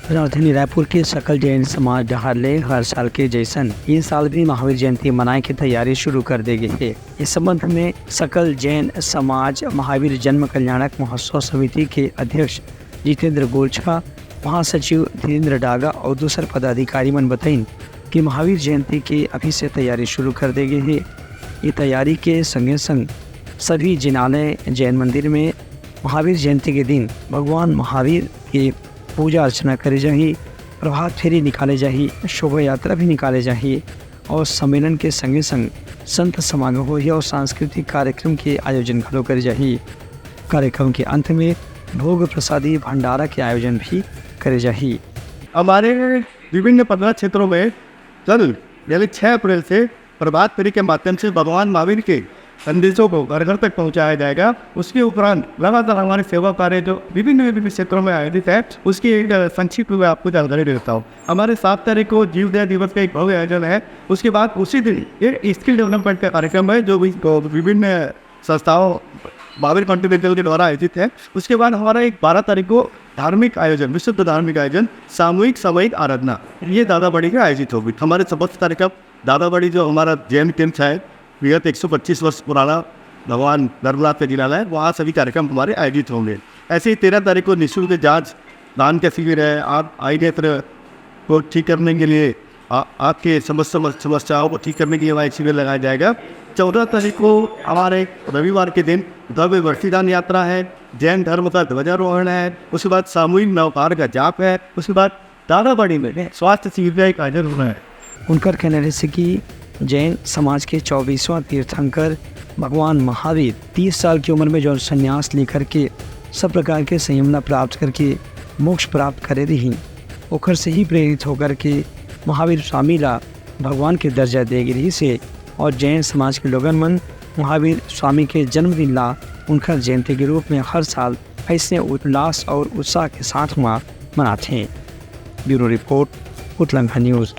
राजधानी रायपुर के सकल जैन समाज डहारले हर साल के जैसन इस साल भी महावीर जयंती मनाने की तैयारी शुरू कर दी गई है। इस संबंध में सकल जैन समाज महावीर जन्म कल्याणक महोत्सव समिति के अध्यक्ष जितेंद्र गोलछा, महासचिव धीरेन्द्र डागा और दूसरे पदाधिकारी मन बताइन कि महावीर जयंती की अभी से तैयारी शुरू कर दी गई है। ये तैयारी के संगे संग सभी जिनालय जैन मंदिर में महावीर जयंती के दिन भगवान महावीर की पूजा अर्चना करे जाही, प्रभात फेरी निकाले जाही, शोभा यात्रा भी निकाले जाही और सम्मेलन के संगे संग संत समागम हो और सांस्कृतिक कार्यक्रम के आयोजन घलो करे जाही। कार्यक्रम के अंत में भोग प्रसादी भंडारा के आयोजन भी करे जाही। हमारे विभिन्न 15 क्षेत्रों में कल यानी 6 अप्रैल से प्रभात फेरी के माध्यम से भगवान महावीर के संदेशों को घर घर तक पहुंचाया जाएगा। उसके उपरांत लगातार हमारे सेवा कार्य जो विभिन्न क्षेत्रों में आयोजित है उसकी एक संक्षिप्त में आपको जानकारी देता हूँ। हमारे 7 तारीख को जीवदया दिवस का एक भव्य आयोजन है। उसके बाद उसी दिन एक स्किल डेवलपमेंट का कार्यक्रम है जो विभिन्न संस्थाओं महावीर कॉन्टिनेंटल के द्वारा आयोजित है। उसके बाद हमारा एक 12 तारीख को धार्मिक आयोजन, विशुद्ध धार्मिक आयोजन सामूहिक सामूहिक आराधना, ये दादाबड़ी का आयोजित होगी। हमारे 17 तारीख का दादाबड़ी जो हमारा जैन टेम्प है विगत 125 वर्ष पुराना भगवान नर्मनाथ का जिला है, वहाँ सभी कार्यक्रम हमारे आयोजित होंगे। ऐसे ही 13 तारीख को निःशुल्क जांच दान का शिविर है। आप आई नेत्र को ठीक करने के लिए आपके समस्याओं को ठीक करने के लिए वहाँ शिविर लगाया जाएगा। 14 तारीख को हमारे रविवार के दिन भव्य वर्षीदान यात्रा है, जैन धर्म का ध्वजारोहण है, उसके बाद सामूहिक नवकार का जाप है, उसके बाद दादाबड़ी में स्वास्थ्य शिविर का एक आयोजन होना है। उनका कहने से कि जैन समाज के 24वां तीर्थंकर भगवान महावीर 30 साल की उम्र में जो संन्यास लेकर के सब प्रकार के संयमना प्राप्त करके मोक्ष प्राप्त करे रही, ओखर से ही प्रेरित होकर के महावीर स्वामी ला भगवान के दर्जा दे रही से और जैन समाज के लोगन मन महावीर स्वामी के जन्मदिन ला उनका जयंती के रूप में हर साल ऐसे उल्लास और उत्साह के साथ मनाते हैं। ब्यूरो रिपोर्ट, उत्तलंघा न्यूज़।